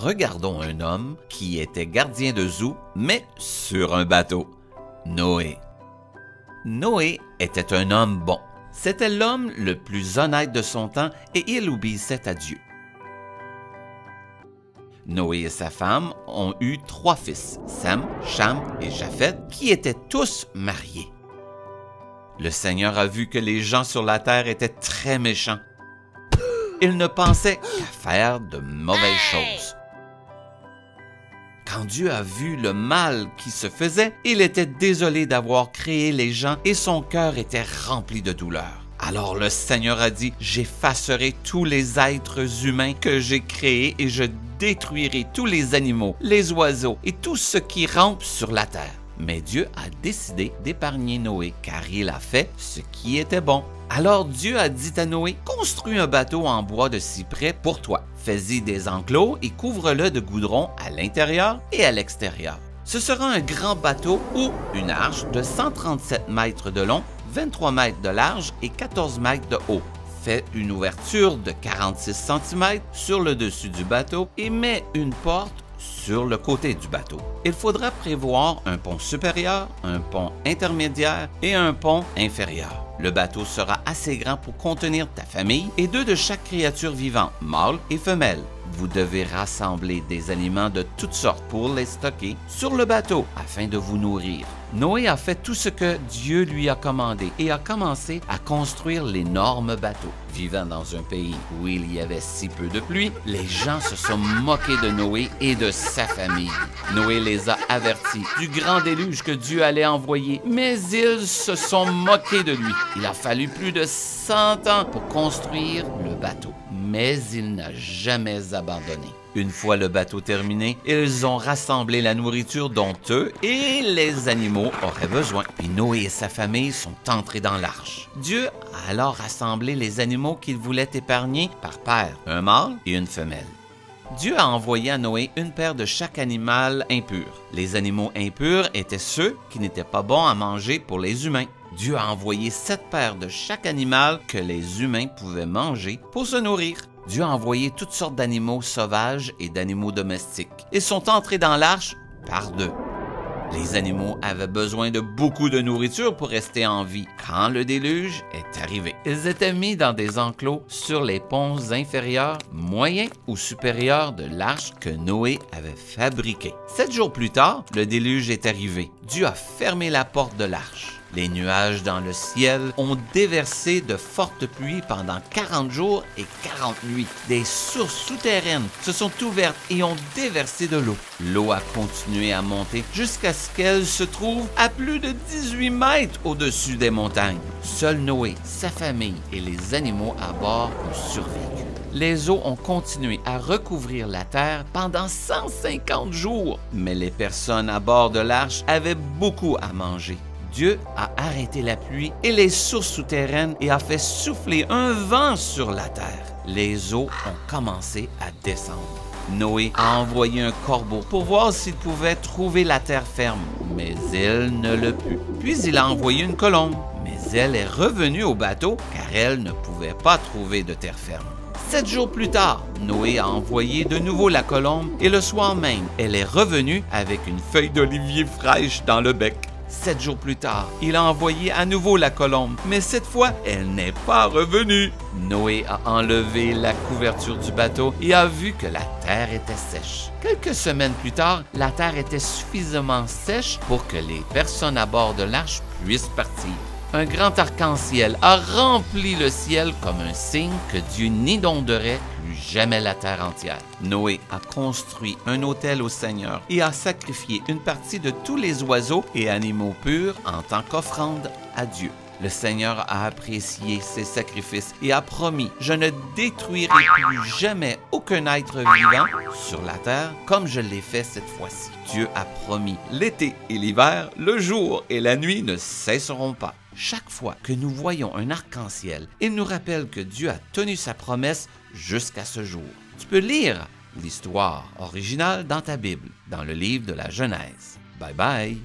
regardons un homme qui était gardien de zoo, mais sur un bateau. Noé. Noé était un homme bon. C'était l'homme le plus honnête de son temps et il obéissait à Dieu. Noé et sa femme ont eu 3 fils, Sem, Cham et Japheth, qui étaient tous mariés. Le Seigneur a vu que les gens sur la terre étaient très méchants. Ils ne pensaient qu'à faire de mauvaises choses. Quand Dieu a vu le mal qui se faisait, il était désolé d'avoir créé les gens et son cœur était rempli de douleur. Alors le Seigneur a dit, « J'effacerai tous les êtres humains que j'ai créés et je détruirai tous les animaux, les oiseaux et tout ce qui rampe sur la terre. » Mais Dieu a décidé d'épargner Noé car il a fait ce qui était bon. Alors Dieu a dit à Noé, « Construis un bateau en bois de cyprès pour toi. Fais-y des enclos et couvre-le de goudron à l'intérieur et à l'extérieur. Ce sera un grand bateau ou une arche de 137 mètres de long, 23 mètres de large et 14 mètres de haut. Fais une ouverture de 46 cm sur le dessus du bateau et mets une porte sur le côté du bateau. Il faudra prévoir un pont supérieur, un pont intermédiaire et un pont inférieur. Le bateau sera assez grand pour contenir ta famille et 2 de chaque créature vivante, mâle et femelle. Vous devez rassembler des aliments de toutes sortes pour les stocker sur le bateau afin de vous nourrir. Noé a fait tout ce que Dieu lui a commandé et a commencé à construire l'énorme bateau. Vivant dans un pays où il y avait si peu de pluie, les gens se sont moqués de Noé et de sa famille. Noé les a avertis du grand déluge que Dieu allait envoyer, mais ils se sont moqués de lui. Il a fallu plus de 100 ans pour construire le bateau, mais il n'a jamais abandonné. Une fois le bateau terminé, ils ont rassemblé la nourriture dont eux et les animaux auraient besoin. Puis Noé et sa famille sont entrés dans l'arche. Dieu a alors rassemblé les animaux qu'il voulait épargner par paire, un mâle et une femelle. Dieu a envoyé à Noé une paire de chaque animal impur. Les animaux impurs étaient ceux qui n'étaient pas bons à manger pour les humains. Dieu a envoyé 7 paires de chaque animal que les humains pouvaient manger pour se nourrir. Dieu a envoyé toutes sortes d'animaux sauvages et d'animaux domestiques. Ils sont entrés dans l'arche par 2. Les animaux avaient besoin de beaucoup de nourriture pour rester en vie quand le déluge est arrivé. Ils étaient mis dans des enclos sur les ponts inférieurs, moyens ou supérieurs de l'arche que Noé avait fabriquée. 7 jours plus tard, le déluge est arrivé. Dieu a fermé la porte de l'arche. Les nuages dans le ciel ont déversé de fortes pluies pendant 40 jours et 40 nuits. Des sources souterraines se sont ouvertes et ont déversé de l'eau. L'eau a continué à monter jusqu'à ce qu'elle se trouve à plus de 18 mètres au-dessus des montagnes. Seul Noé, sa famille et les animaux à bord ont survécu. Les eaux ont continué à recouvrir la terre pendant 150 jours, mais les personnes à bord de l'arche avaient beaucoup à manger. Dieu a arrêté la pluie et les sources souterraines et a fait souffler un vent sur la terre. Les eaux ont commencé à descendre. Noé a envoyé un corbeau pour voir s'il pouvait trouver la terre ferme, mais il ne l'a pu. Puis il a envoyé une colombe, mais elle est revenue au bateau car elle ne pouvait pas trouver de terre ferme. 7 jours plus tard, Noé a envoyé de nouveau la colombe et le soir même, elle est revenue avec une feuille d'olivier fraîche dans le bec. 7 jours plus tard, il a envoyé à nouveau la colombe, mais cette fois, elle n'est pas revenue. Noé a enlevé la couverture du bateau et a vu que la terre était sèche. Quelques semaines plus tard, la terre était suffisamment sèche pour que les personnes à bord de l'arche puissent partir. Un grand arc-en-ciel a rempli le ciel comme un signe que Dieu n'inonderait plus jamais la terre entière. Noé a construit un autel au Seigneur et a sacrifié une partie de tous les oiseaux et animaux purs en tant qu'offrande à Dieu. Le Seigneur a apprécié ses sacrifices et a promis, « Je ne détruirai plus jamais aucun être vivant sur la terre comme je l'ai fait cette fois-ci. » Dieu a promis, l'été et l'hiver, le jour et la nuit ne cesseront pas. Chaque fois que nous voyons un arc-en-ciel, il nous rappelle que Dieu a tenu sa promesse jusqu'à ce jour. Tu peux lire l'histoire originale dans ta Bible, dans le livre de la Genèse. Bye bye!